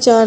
4